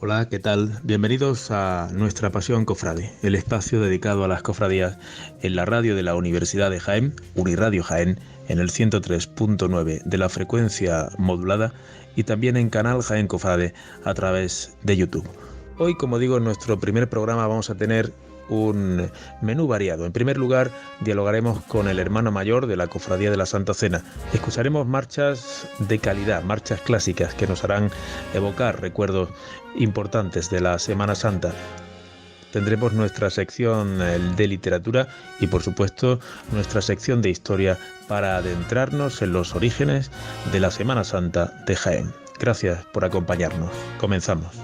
Hola, ¿qué tal? Bienvenidos a Nuestra Pasión Cofrade, el espacio dedicado a las cofradías en la radio de la Universidad de Jaén, Uniradio Jaén, en el 103.9 de la frecuencia modulada y también en Canal Jaén Cofrade a través de YouTube. Hoy, como digo, en nuestro primer programa vamos a tener un menú variado. En primer lugar, dialogaremos con el hermano mayor de la Cofradía de la Santa Cena. Escucharemos marchas de calidad, marchas clásicas que nos harán evocar recuerdos importantes de la Semana Santa. Tendremos nuestra sección de literatura y, por supuesto, nuestra sección de historia para adentrarnos en los orígenes de la Semana Santa de Jaén. Gracias por acompañarnos. Comenzamos.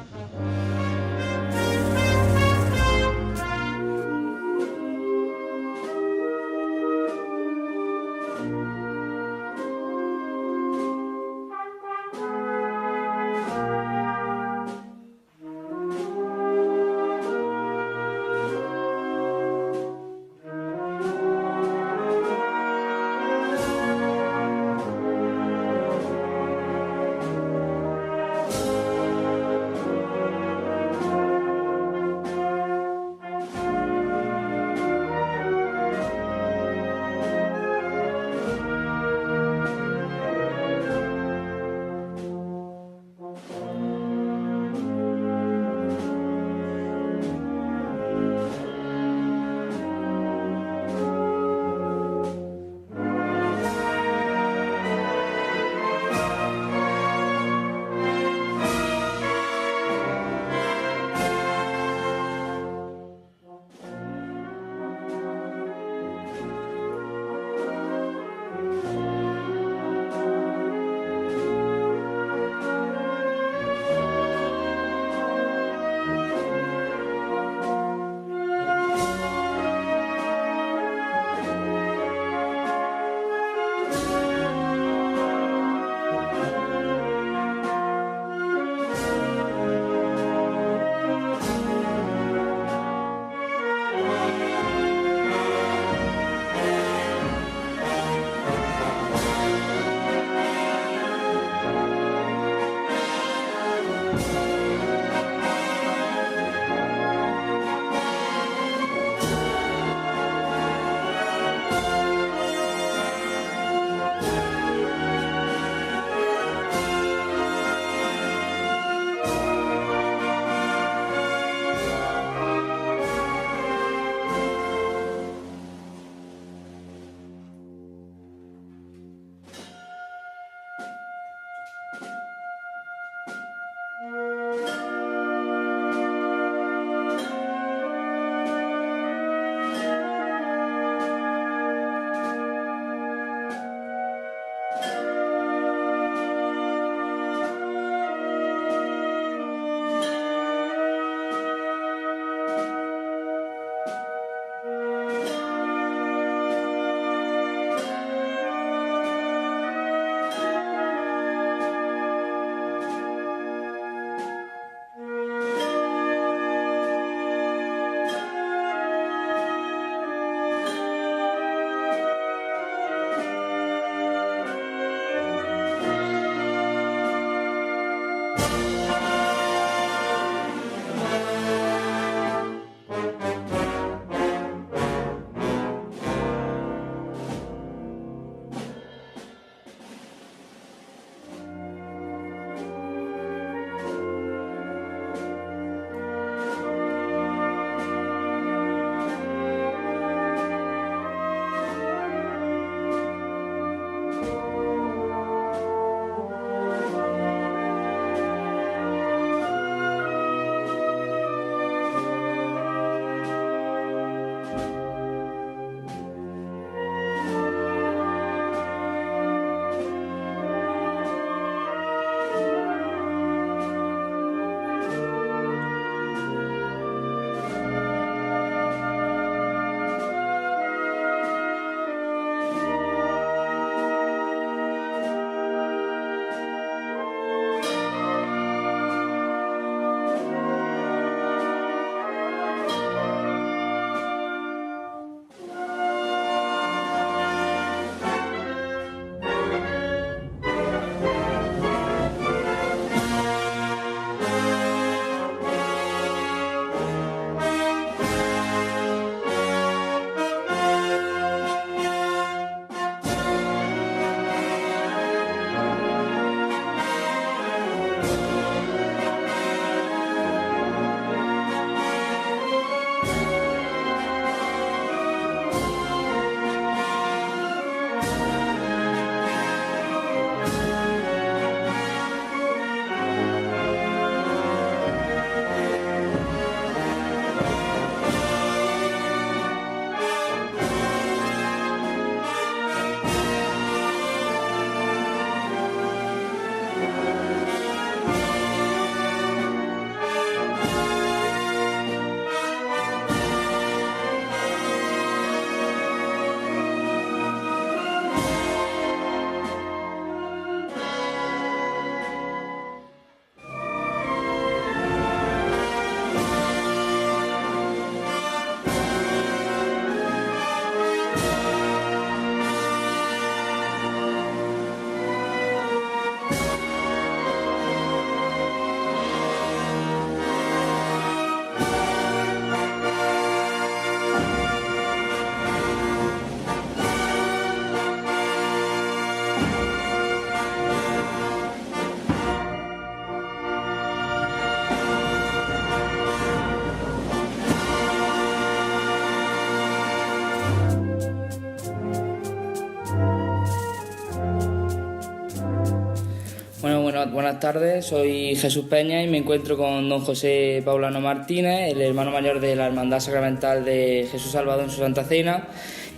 Bueno, buenas tardes, soy Jesús Peña y me encuentro con don José Paulano Martínez, el hermano mayor de la Hermandad Sacramental de Jesús Salvador en su Santa Cena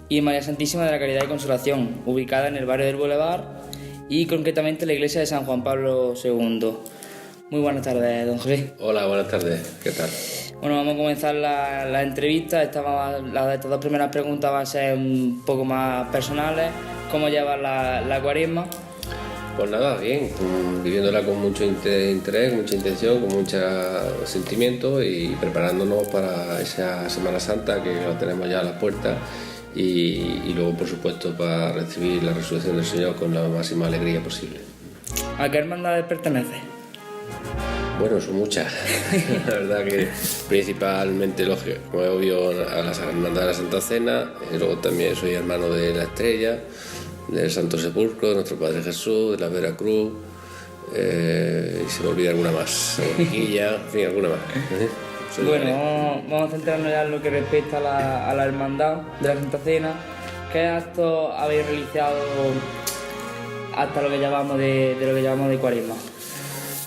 y María Santísima de la Caridad y Consolación, ubicada en el barrio del Boulevard y concretamente en la iglesia de San Juan Pablo II. Muy buenas tardes, don José. Hola, buenas tardes, ¿qué tal? Bueno, vamos a comenzar la entrevista. Estas dos primeras preguntas van a ser un poco más personales. ¿Cómo llevas la cuaresma? Pues nada, bien, viviéndola con mucho interés, mucha intención, con mucho sentimiento y preparándonos para esa Semana Santa que lo tenemos ya a las puertas y luego, por supuesto, para recibir la resurrección del Señor con la máxima alegría posible. ¿A qué hermandades perteneces? Bueno, son muchas. La verdad que principalmente, como es obvio, a la Hermandad de la Santa Cena, y luego también soy hermano de la Estrella, del Santo Sepulcro, de nuestro Padre Jesús, de la Veracruz, y se me olvida alguna más, Guilla, en fin, alguna más. Bueno, vamos a centrarnos ya en lo que respecta a la Hermandad de la Santa Cena. ¿Qué actos habéis realizado hasta lo que llamamos de cuaresma?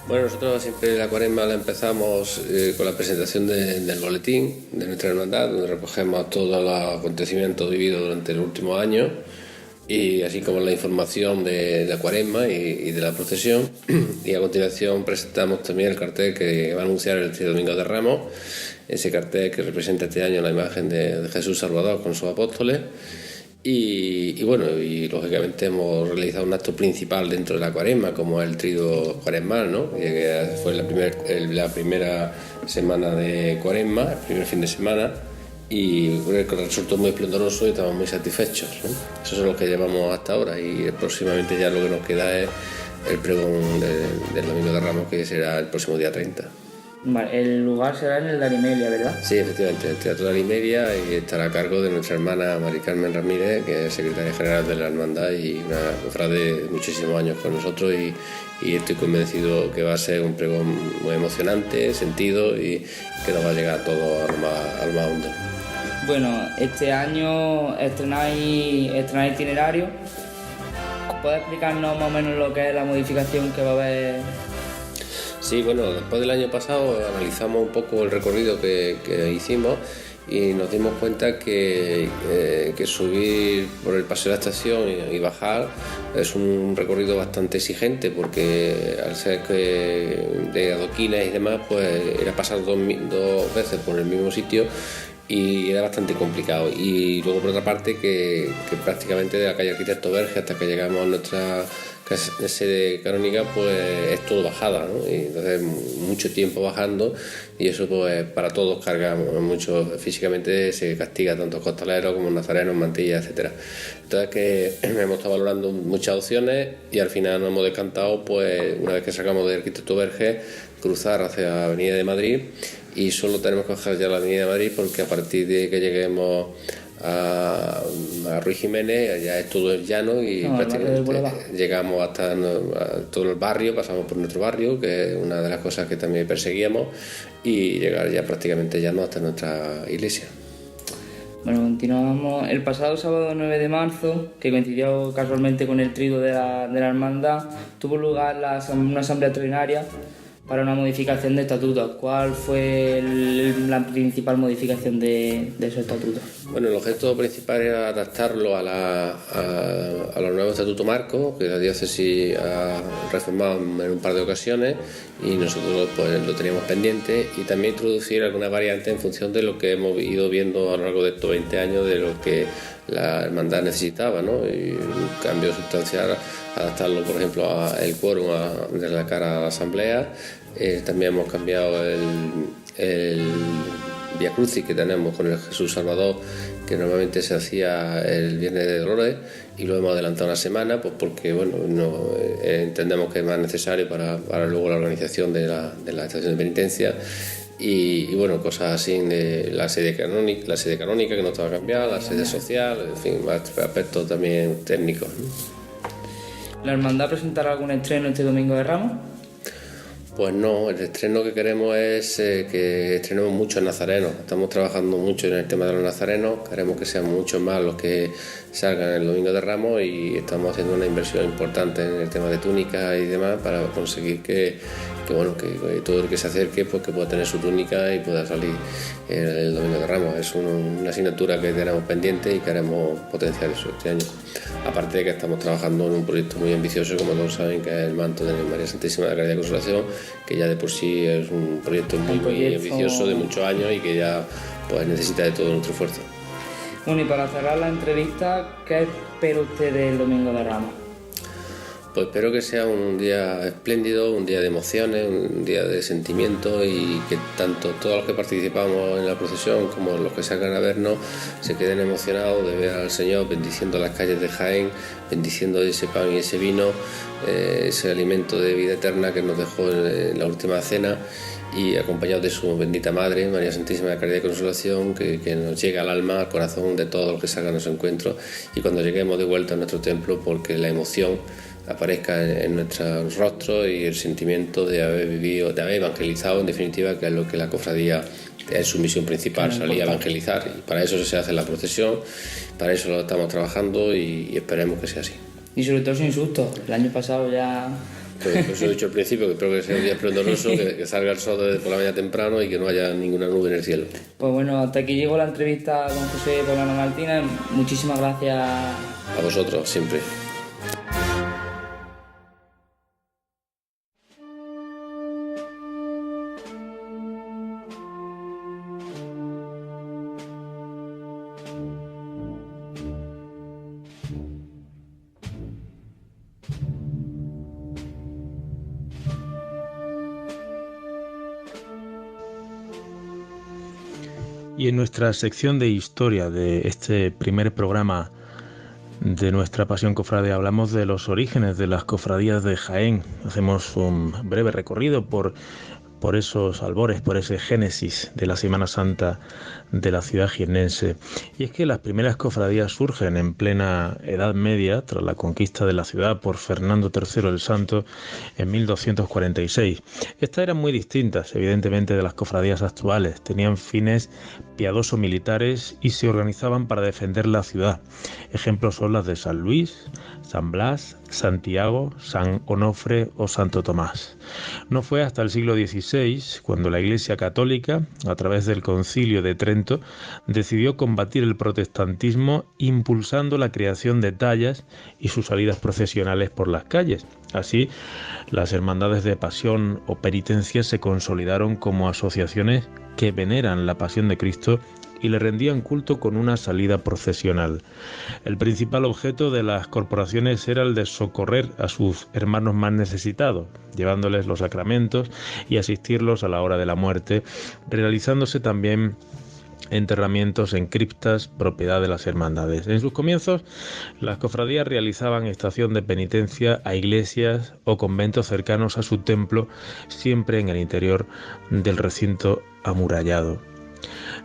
Bueno, nosotros siempre la cuaresma la empezamos con la presentación del boletín de nuestra hermandad, donde recogemos todos los acontecimientos vividos durante el último año, y así como la información de la cuaresma y de la procesión. Y a continuación presentamos también el cartel que va a anunciar el Domingo de Ramos, ese cartel que representa este año la imagen de Jesús Salvador con sus apóstoles. Y bueno, y lógicamente hemos realizado un acto principal dentro de la cuaresma, como el triduo cuaresmal, ¿no? Que fue la primera semana de cuaresma, el primer fin de semana, y resultó muy esplendoroso y estamos muy satisfechos, ¿no? Eso es lo que llevamos hasta ahora, y próximamente ya lo que nos queda es el pregón del Domingo de Ramos, que será el próximo día 30. Vale, el lugar será en el de Arimelia, ¿verdad? Sí, efectivamente, el Teatro de Arimelia, y estará a cargo de nuestra hermana Mari Carmen Ramírez, que es secretaria general de la hermandad y una cofrade de muchísimos años con nosotros, y estoy convencido que va a ser un pregón muy emocionante, sentido, y que nos va a llegar a todos al más hondo. Bueno, este año estrenáis itinerario. ¿Puedes explicarnos más o menos lo que es la modificación que va a haber? Sí, bueno, después del año pasado analizamos un poco el recorrido que hicimos y nos dimos cuenta que subir por el Paseo de la Estación y bajar es un recorrido bastante exigente, porque al ser de adoquines y demás, pues era pasar dos veces por el mismo sitio y era bastante complicado. Y luego, por otra parte, que prácticamente de la calle Arquitecto Verge hasta que llegamos a nuestra sede canónica, pues es todo bajada, ¿no? Y entonces mucho tiempo bajando, y eso pues para todos cargamos mucho físicamente, se castiga tanto costaleros como nazarenos, mantillas, etcétera. Entonces que hemos estado valorando muchas opciones y al final nos hemos decantado, pues una vez que sacamos de Arquitecto Verge, cruzar hacia Avenida de Madrid, y solo tenemos que bajar ya la Avenida de Madrid, porque a partir de que lleguemos a Ruiz Jiménez ya es todo llano y prácticamente llegamos hasta todo el barrio, pasamos por nuestro barrio, que es una de las cosas que también perseguíamos, y llegar ya prácticamente llano hasta nuestra iglesia. Bueno, continuamos. El pasado sábado 9 de marzo, que coincidió casualmente con el triduo de la hermandad, tuvo lugar una asamblea extraordinaria para una modificación de estatutos. ¿Cuál fue la principal modificación de esos estatutos? Bueno, el objeto principal era adaptarlo a los nuevos estatutos marcos, que la diócesis ha reformado en un par de ocasiones, y nosotros pues lo teníamos pendiente, y también introducir alguna variante en función de lo que hemos ido viendo a lo largo de estos 20 años, de lo que la hermandad necesitaba, ¿no? Y un cambio sustancial, adaptarlo, por ejemplo, al quórum de la cara a la asamblea. También hemos cambiado el Vía Crucis que tenemos con el Jesús Salvador, que normalmente se hacía el Viernes de Dolores, y lo hemos adelantado una semana, pues porque bueno, entendemos que es más necesario para luego la organización de la estación de penitencia. Y bueno, cosas así, de la sede canónica que no estaba cambiada, la sede social, en fin, aspectos también técnicos, ¿no? ¿La hermandad presentará algún estreno este Domingo de Ramos? Pues no, el estreno que queremos es que estrenemos muchos nazarenos. Estamos trabajando mucho en el tema de los nazarenos, queremos que sean muchos más los que salgan el Domingo de Ramos y estamos haciendo una inversión importante en el tema de túnicas y demás para conseguir que todo el que se acerque pues que pueda tener su túnica y pueda salir el Domingo de Ramos. Es una asignatura que tenemos pendiente y queremos potenciar eso este año. Aparte de que estamos trabajando en un proyecto muy ambicioso, como todos saben, que es el manto de María Santísima de la Caridad y Consolación, que ya de por sí es un proyecto muy ambicioso de muchos años y que ya pues necesita de todo nuestro esfuerzo. Bueno, y para cerrar la entrevista, ¿qué espera usted del Domingo de Ramos? Pues espero que sea un día espléndido, un día de emociones, un día de sentimientos y que tanto todos los que participamos en la procesión como los que salgan a vernos se queden emocionados de ver al Señor bendiciendo las calles de Jaén, bendiciendo ese pan y ese vino, ese alimento de vida eterna que nos dejó en la última cena y acompañados de su bendita Madre, María Santísima de la Caridad y Consolación, que nos llega al alma, al corazón de todos los que salgan a su encuentro y cuando lleguemos de vuelta a nuestro templo, porque la emoción aparezca en nuestros rostros y el sentimiento de haber vivido, de haber evangelizado, en definitiva, que es lo que la cofradía es su misión principal, salir a evangelizar, y para eso se hace la procesión, para eso lo estamos trabajando y esperemos que sea así. Y sobre todo sin susto, el año pasado ya... Pues eso he dicho al principio, que espero que sea un día esplendoroso, que salga el sol por la mañana temprano y que no haya ninguna nube en el cielo. Pues bueno, hasta aquí llegó la entrevista con José Paulano Martínez. Muchísimas gracias. A vosotros, siempre. Y en nuestra sección de historia de este primer programa de nuestra Pasión Cofrade hablamos de los orígenes de las cofradías de Jaén. Hacemos un breve recorrido por esos albores, por ese génesis de la Semana Santa de la ciudad jiennense. Y es que las primeras cofradías surgen en plena Edad Media, tras la conquista de la ciudad por Fernando III el Santo en 1246. Estas eran muy distintas, evidentemente, de las cofradías actuales. Tenían fines piadoso-militares y se organizaban para defender la ciudad. Ejemplos son las de San Luis, San Blas, Santiago, San Onofre o Santo Tomás. No fue hasta el siglo XVI cuando la Iglesia Católica, a través del Concilio de Trento, decidió combatir el protestantismo impulsando la creación de tallas y sus salidas procesionales por las calles. Así, las hermandades de pasión o penitencia se consolidaron como asociaciones que veneran la pasión de Cristo y le rendían culto con una salida procesional. El principal objeto de las corporaciones era el de socorrer a sus hermanos más necesitados, llevándoles los sacramentos y asistirlos a la hora de la muerte, realizándose también enterramientos en criptas, propiedad de las hermandades. En sus comienzos, las cofradías realizaban estación de penitencia a iglesias o conventos cercanos a su templo, siempre en el interior del recinto amurallado.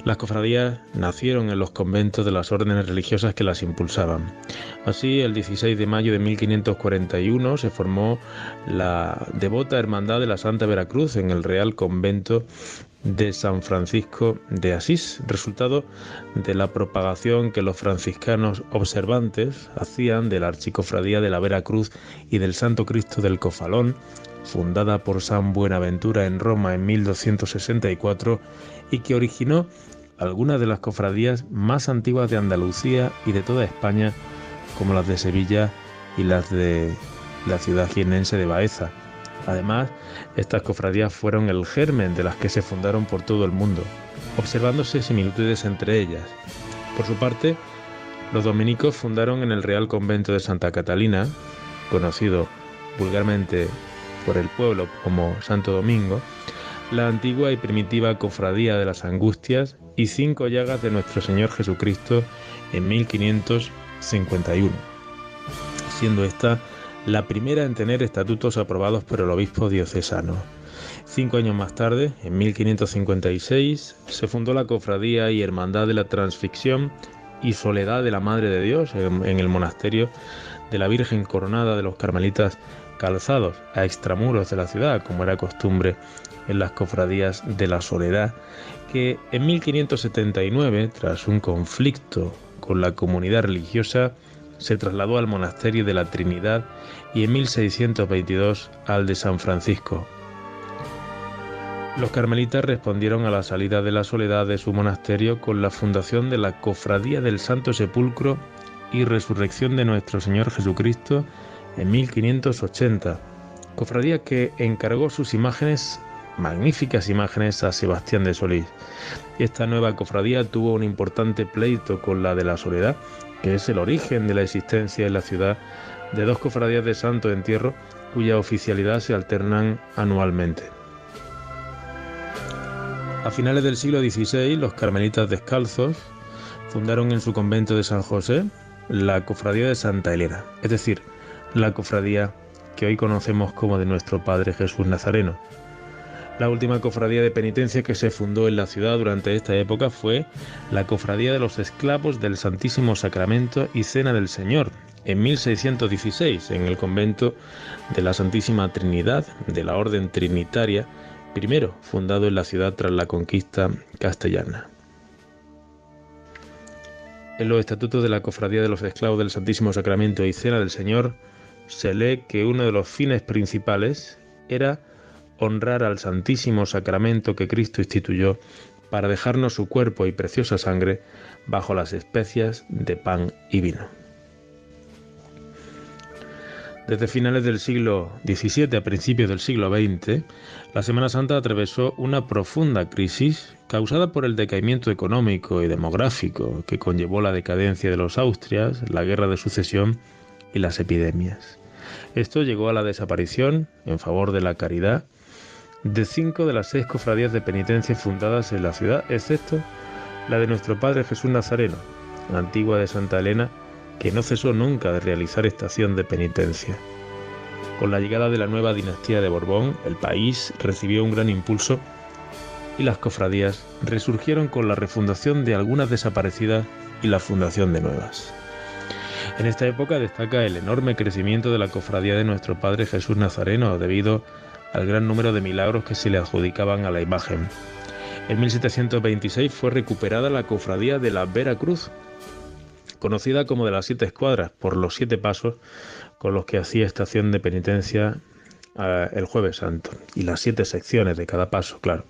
Las cofradías nacieron en los conventos de las órdenes religiosas que las impulsaban. Así, el 16 de mayo de 1541 se formó la devota Hermandad de la Santa Veracruz en el Real Convento de San Francisco de Asís, resultado de la propagación que los franciscanos observantes hacían de la Archicofradía de la Veracruz y del Santo Cristo del Cofalón, fundada por San Buenaventura en Roma en 1264 y que originó algunas de las cofradías más antiguas de Andalucía y de toda España, como las de Sevilla y las de la ciudad jiennense de Baeza. Además, estas cofradías fueron el germen de las que se fundaron por todo el mundo, observándose similitudes entre ellas. Por su parte, los dominicos fundaron en el Real Convento de Santa Catalina, conocido vulgarmente por el pueblo como Santo Domingo, la antigua y primitiva Cofradía de las Angustias y 5 llagas de Nuestro Señor Jesucristo en 1551, siendo esta la primera en tener estatutos aprobados por el obispo diocesano. 5 años más tarde, en 1556, se fundó la Cofradía y Hermandad de la Transfixión y Soledad de la Madre de Dios en el monasterio de la Virgen Coronada de los Carmelitas calzados a extramuros de la ciudad, como era costumbre en las cofradías de la Soledad, que en 1579, tras un conflicto con la comunidad religiosa, se trasladó al monasterio de la Trinidad y en 1622 al de San Francisco. Los carmelitas respondieron a la salida de la Soledad de su monasterio con la fundación de la Cofradía del Santo Sepulcro y Resurrección de Nuestro Señor Jesucristo en 1580, cofradía que encargó sus imágenes, magníficas imágenes, a Sebastián de Solís. Y esta nueva cofradía tuvo un importante pleito con la de la Soledad, que es el origen de la existencia en la ciudad de dos cofradías de santo entierro cuya oficialidad se alternan anualmente. A finales del siglo XVI, los carmelitas descalzos fundaron en su convento de San José la cofradía de Santa Elena, es decir, la cofradía que hoy conocemos como de nuestro Padre Jesús Nazareno. La última cofradía de penitencia que se fundó en la ciudad durante esta época fue la Cofradía de los Esclavos del Santísimo Sacramento y Cena del Señor, en 1616, en el convento de la Santísima Trinidad de la Orden Trinitaria, primero fundado en la ciudad tras la conquista castellana. En los estatutos de la Cofradía de los Esclavos del Santísimo Sacramento y Cena del Señor se lee que uno de los fines principales era honrar al Santísimo Sacramento que Cristo instituyó para dejarnos su cuerpo y preciosa sangre bajo las especias de pan y vino. Desde finales del siglo XVII a principios del siglo XX, la Semana Santa atravesó una profunda crisis causada por el decaimiento económico y demográfico que conllevó la decadencia de los Austrias, la Guerra de Sucesión y las epidemias. Esto llegó a la desaparición, en favor de la caridad, de 5 de las 6 cofradías de penitencia fundadas en la ciudad, excepto la de nuestro Padre Jesús Nazareno, la antigua de Santa Elena, que no cesó nunca de realizar estación de penitencia. Con la llegada de la nueva dinastía de Borbón, el país recibió un gran impulso y las cofradías resurgieron con la refundación de algunas desaparecidas y la fundación de nuevas. En esta época destaca el enorme crecimiento de la cofradía de nuestro Padre Jesús Nazareno debido al gran número de milagros que se le adjudicaban a la imagen. En 1726 fue recuperada la cofradía de la Vera Cruz, conocida como de las 7 escuadras, por los 7 pasos con los que hacía estación de penitencia el Jueves Santo, y las 7 secciones de cada paso, claro.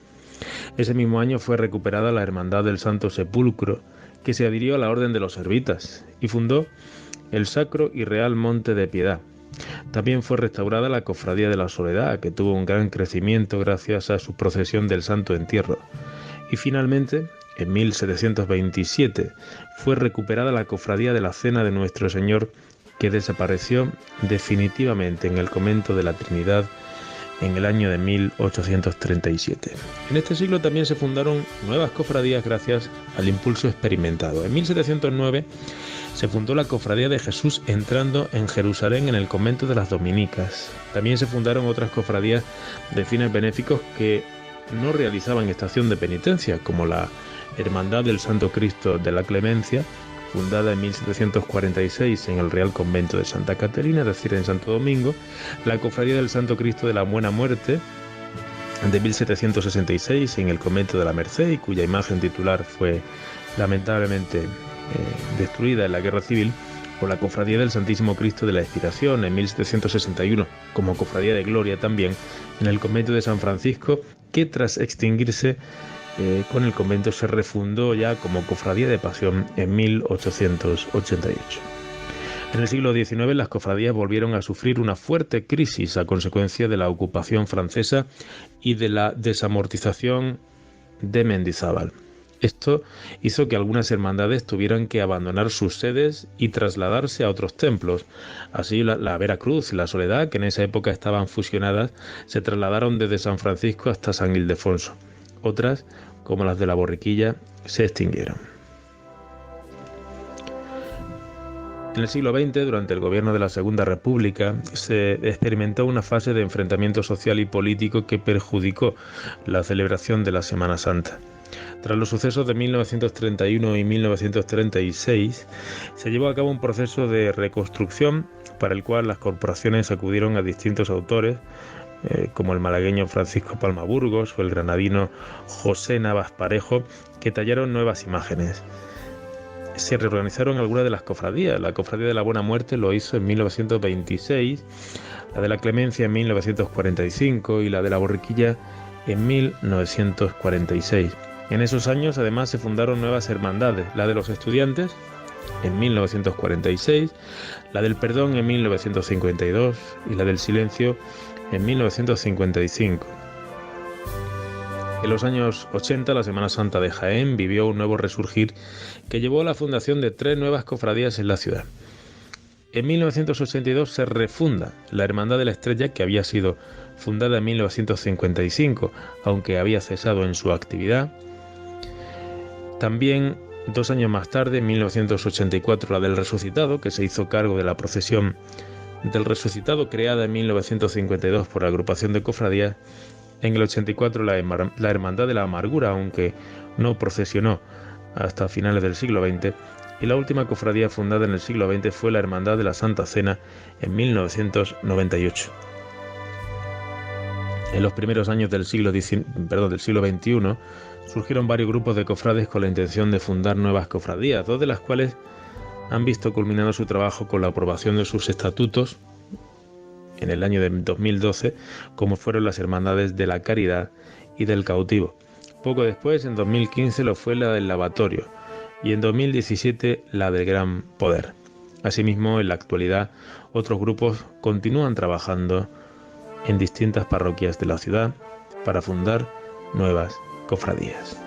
Ese mismo año fue recuperada la Hermandad del Santo Sepulcro, que se adhirió a la Orden de los Servitas y fundó el Sacro y Real Monte de Piedad. También fue restaurada la Cofradía de la Soledad, que tuvo un gran crecimiento gracias a su procesión del Santo Entierro. Y finalmente, en 1727, fue recuperada la Cofradía de la Cena de Nuestro Señor, que desapareció definitivamente en el convento de la Trinidad en el año de 1837. En este siglo también se fundaron nuevas cofradías gracias al impulso experimentado. En 1709 se fundó la Cofradía de Jesús entrando en Jerusalén en el convento de las Dominicas. También se fundaron otras cofradías de fines benéficos que no realizaban estación de penitencia, como la Hermandad del Santo Cristo de la Clemencia, fundada en 1746 en el Real Convento de Santa Caterina, es decir, en Santo Domingo, la Cofradía del Santo Cristo de la Buena Muerte, de 1766 en el Convento de la Merced, y cuya imagen titular fue lamentablemente destruida en la Guerra Civil, o la Cofradía del Santísimo Cristo de la Expiración en 1761, como Cofradía de Gloria también en el Convento de San Francisco, que tras extinguirse con el convento se refundó ya como Cofradía de Pasión en 1888. En el siglo XIX las cofradías volvieron a sufrir una fuerte crisis a consecuencia de la ocupación francesa y de la desamortización de Mendizábal. Esto hizo que algunas hermandades tuvieran que abandonar sus sedes y trasladarse a otros templos. Así la Vera Cruz y la Soledad, que en esa época estaban fusionadas, se trasladaron desde San Francisco hasta San Ildefonso. Otras, como las de la Borriquilla, se extinguieron. En el siglo XX, durante el gobierno de la Segunda República, se experimentó una fase de enfrentamiento social y político que perjudicó la celebración de la Semana Santa. Tras los sucesos de 1931 y 1936, se llevó a cabo un proceso de reconstrucción para el cual las corporaciones acudieron a distintos autores, como el malagueño Francisco Palma Burgos o el granadino José Navas Parejo, que tallaron nuevas imágenes. Se reorganizaron algunas de las cofradías. La Cofradía de la Buena Muerte lo hizo en 1926, la de la Clemencia en 1945 y la de la Borriquilla en 1946. En esos años además se fundaron nuevas hermandades, la de los estudiantes en 1946, la del Perdón en 1952 y la del Silencio en 1955. En los años 80, la Semana Santa de Jaén vivió un nuevo resurgir que llevó a la fundación de 3 nuevas cofradías en la ciudad. En 1982 se refunda la Hermandad de la Estrella, que había sido fundada en 1955, aunque había cesado en su actividad. También 2 años más tarde, en 1984, la del Resucitado, que se hizo cargo de la procesión del Resucitado, creada en 1952 por la agrupación de cofradías. En el 84 la Hermandad de la Amargura, aunque no procesionó hasta finales del siglo XX, y la última cofradía fundada en el siglo XX fue la Hermandad de la Santa Cena en 1998. En los primeros años del siglo XXI surgieron varios grupos de cofrades con la intención de fundar nuevas cofradías, 2 de las cuales han visto culminado su trabajo con la aprobación de sus estatutos en el año de 2012, como fueron las Hermandades de la Caridad y del Cautivo. Poco después, en 2015, lo fue la del Lavatorio y en 2017 la del Gran Poder. Asimismo, en la actualidad, otros grupos continúan trabajando en distintas parroquias de la ciudad para fundar nuevas cofradías.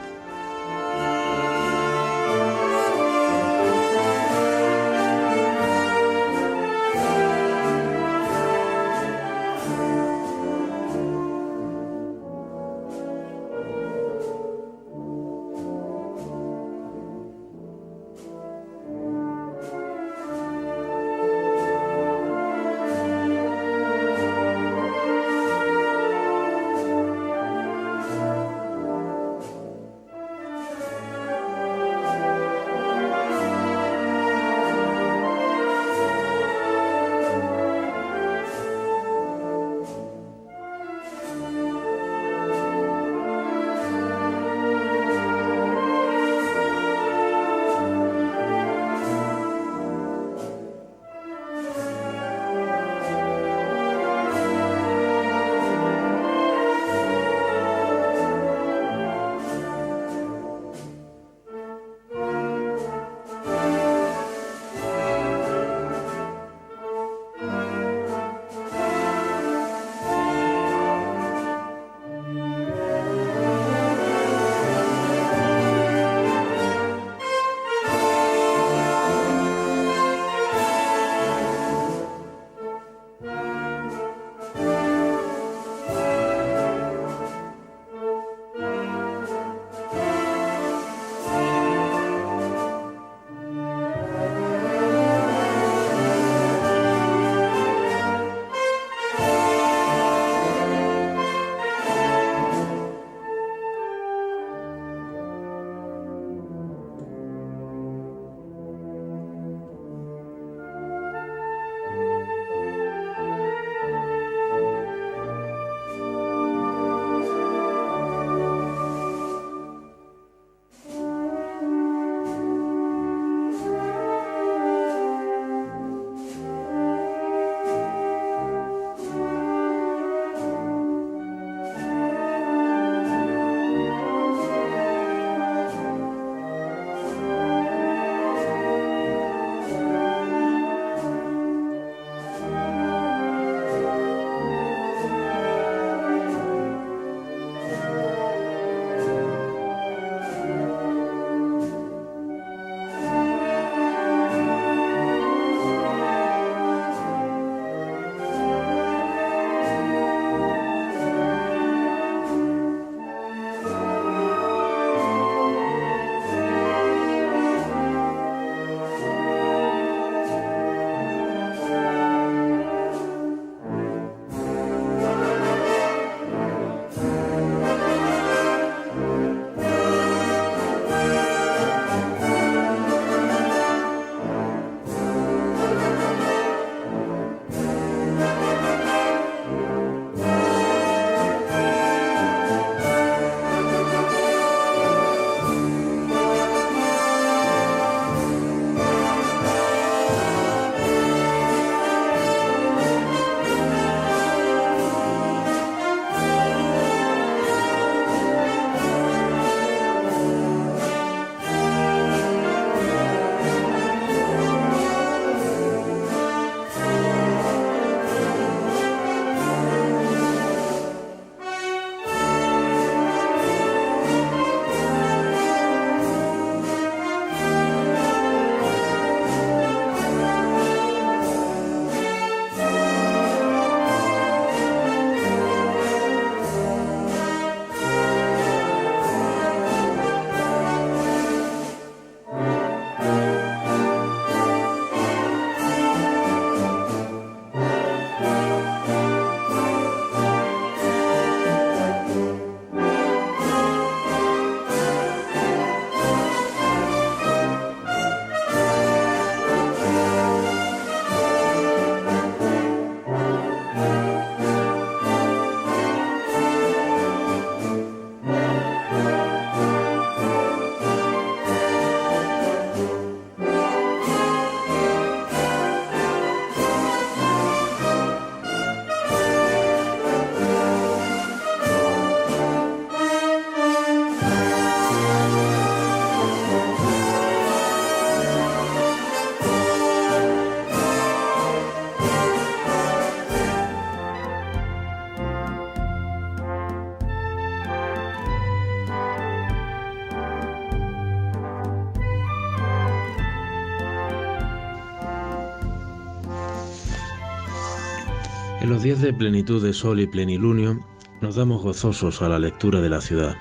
En los días de plenitud de sol y plenilunio nos damos gozosos a la lectura de la ciudad,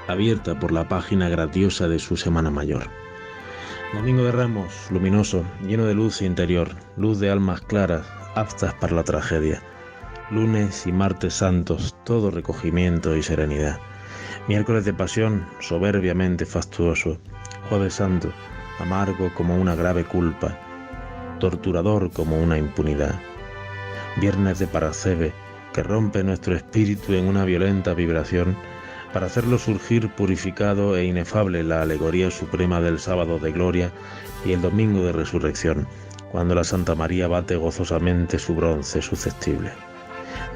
abierta por la página grandiosa de su Semana Mayor. Domingo de Ramos, luminoso, lleno de luz interior, luz de almas claras, aptas para la tragedia. Lunes y martes santos, todo recogimiento y serenidad. Miércoles de pasión, soberbiamente fastuoso. Jueves santo, amargo como una grave culpa, torturador como una impunidad. Viernes de Paracebe, que rompe nuestro espíritu en una violenta vibración, para hacerlo surgir purificado e inefable la alegoría suprema del sábado de gloria y el domingo de resurrección, cuando la Santa María bate gozosamente su bronce susceptible.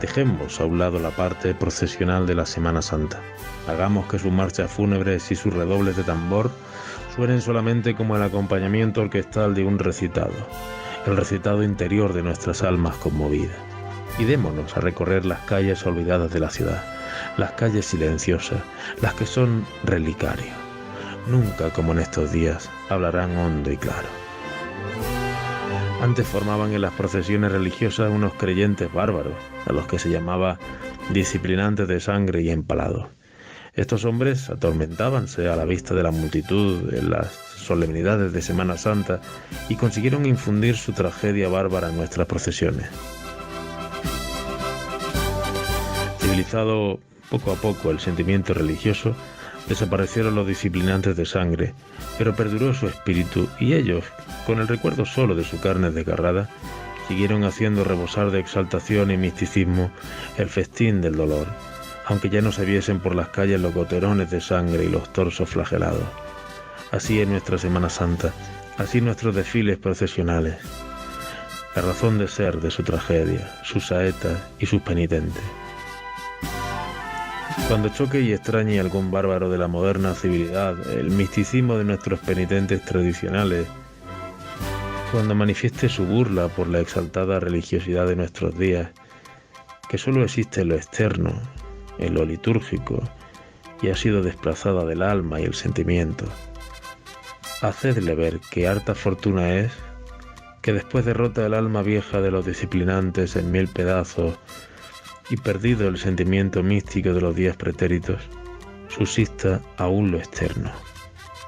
Dejemos a un lado la parte procesional de la Semana Santa. Hagamos que sus marchas fúnebres y sus redobles de tambor suenen solamente como el acompañamiento orquestal de un recitado, el recitado interior de nuestras almas conmovidas. Y démonos a recorrer las calles olvidadas de la ciudad, las calles silenciosas, las que son relicario. Nunca, como en estos días, hablarán hondo y claro. Antes formaban en las procesiones religiosas unos creyentes bárbaros, a los que se llamaba disciplinantes de sangre y empalados. Estos hombres atormentábanse a la vista de la multitud en las solemnidades de Semana Santa y consiguieron infundir su tragedia bárbara en nuestras procesiones. Civilizado poco a poco el sentimiento religioso, desaparecieron los disciplinantes de sangre, pero perduró su espíritu y ellos, con el recuerdo solo de su carne desgarrada, siguieron haciendo rebosar de exaltación y misticismo el festín del dolor, aunque ya no se viesen por las calles los goterones de sangre y los torsos flagelados. Así es nuestra Semana Santa, así nuestros desfiles procesionales, la razón de ser de su tragedia, sus saetas y sus penitentes. Cuando choque y extrañe algún bárbaro de la moderna civilidad el misticismo de nuestros penitentes tradicionales, cuando manifieste su burla por la exaltada religiosidad de nuestros días, que solo existe en lo externo, en lo litúrgico, y ha sido desplazada del alma y el sentimiento, hacedle ver que harta fortuna es que después de rota el alma vieja de los disciplinantes en 1000 pedazos y perdido el sentimiento místico de los días pretéritos, subsista aún lo externo,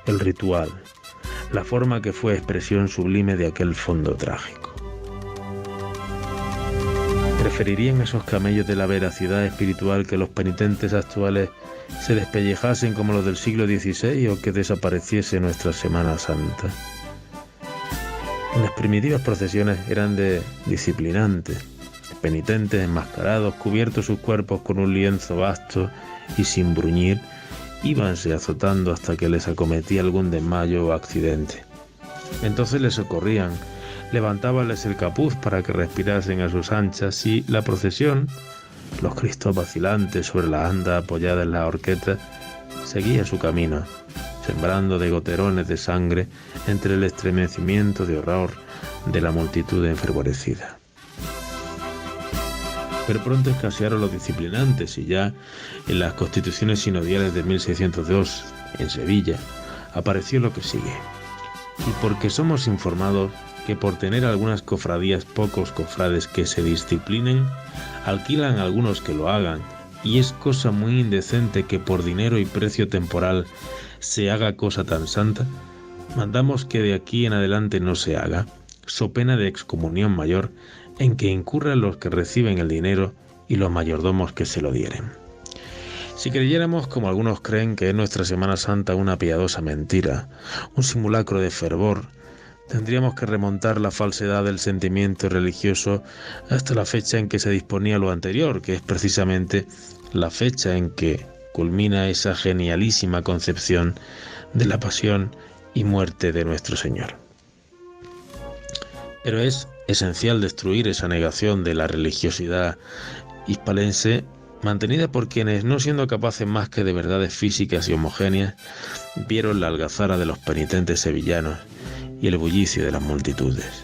el ritual, la forma que fue expresión sublime de aquel fondo trágico. ¿Preferirían esos camellos de la veracidad espiritual que los penitentes actuales se despellejasen como los del siglo XVI o que desapareciese nuestra Semana Santa? Las primitivas procesiones eran de disciplinantes, penitentes enmascarados, cubiertos sus cuerpos con un lienzo vasto y sin bruñir, íbanse azotando hasta que les acometía algún desmayo o accidente. Entonces les socorrían, levantábanles el capuz para que respirasen a sus anchas y la procesión, los Cristos vacilantes sobre la anda apoyada en la horqueta, seguía su camino, sembrando de goterones de sangre entre el estremecimiento de horror de la multitud enfervorecida. Pero pronto escasearon los disciplinantes y ya en las constituciones sinodiales de 1602, en Sevilla, apareció lo que sigue. Y porque somos informados que por tener algunas cofradías pocos cofrades que se disciplinen, alquilan a algunos que lo hagan, y es cosa muy indecente que por dinero y precio temporal se haga cosa tan santa, mandamos que de aquí en adelante no se haga, so pena de excomunión mayor, en que incurran los que reciben el dinero y los mayordomos que se lo dieren. Si creyéramos, como algunos creen, que es nuestra Semana Santa una piadosa mentira, un simulacro de fervor, tendríamos que remontar la falsedad del sentimiento religioso hasta la fecha en que se disponía lo anterior, que es precisamente la fecha en que culmina esa genialísima concepción de la pasión y muerte de nuestro Señor. Pero es esencial destruir esa negación de la religiosidad hispalense mantenida por quienes, no siendo capaces más que de verdades físicas y homogéneas, vieron la algazara de los penitentes sevillanos y el bullicio de las multitudes.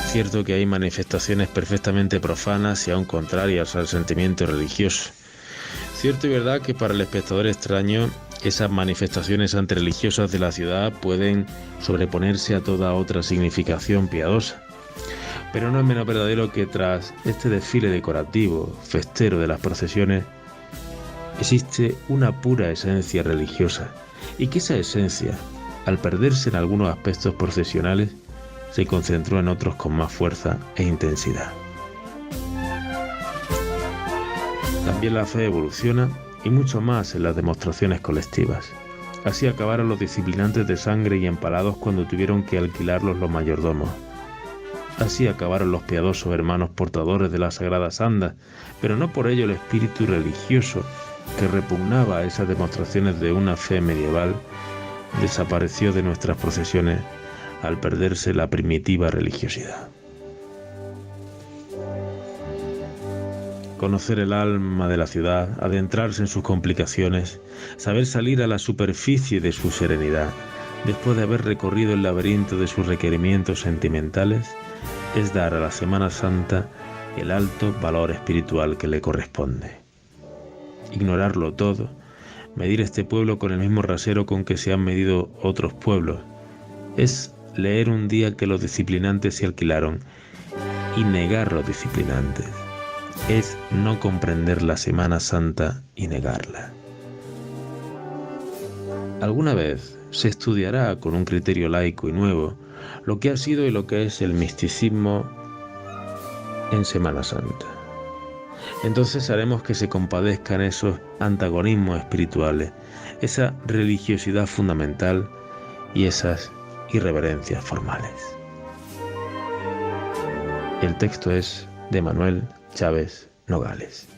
Cierto que hay manifestaciones perfectamente profanas y aún contrarias al sentimiento religioso. Cierto y verdad que para el espectador extraño esas manifestaciones antirreligiosas de la ciudad pueden sobreponerse a toda otra significación piadosa. Pero no es menos verdadero que tras este desfile decorativo, festero de las procesiones, existe una pura esencia religiosa, y que esa esencia, al perderse en algunos aspectos procesionales, se concentró en otros con más fuerza e intensidad. También la fe evoluciona, y mucho más en las demostraciones colectivas. Así acabaron los disciplinantes de sangre y empalados cuando tuvieron que alquilarlos los mayordomos. Así acabaron los piadosos hermanos portadores de las sagradas andas, pero no por ello el espíritu religioso que repugnaba a esas demostraciones de una fe medieval desapareció de nuestras procesiones al perderse la primitiva religiosidad. Conocer el alma de la ciudad, adentrarse en sus complicaciones, saber salir a la superficie de su serenidad, después de haber recorrido el laberinto de sus requerimientos sentimentales, es dar a la Semana Santa el alto valor espiritual que le corresponde. Ignorarlo todo, medir este pueblo con el mismo rasero con que se han medido otros pueblos, es leer un día que los disciplinantes se alquilaron y negar los disciplinantes. Es no comprender la Semana Santa y negarla. Alguna vez se estudiará con un criterio laico y nuevo lo que ha sido y lo que es el misticismo en Semana Santa. Entonces haremos que se compadezcan esos antagonismos espirituales, esa religiosidad fundamental y esas irreverencias formales. El texto es de Manuel Chávez Nogales.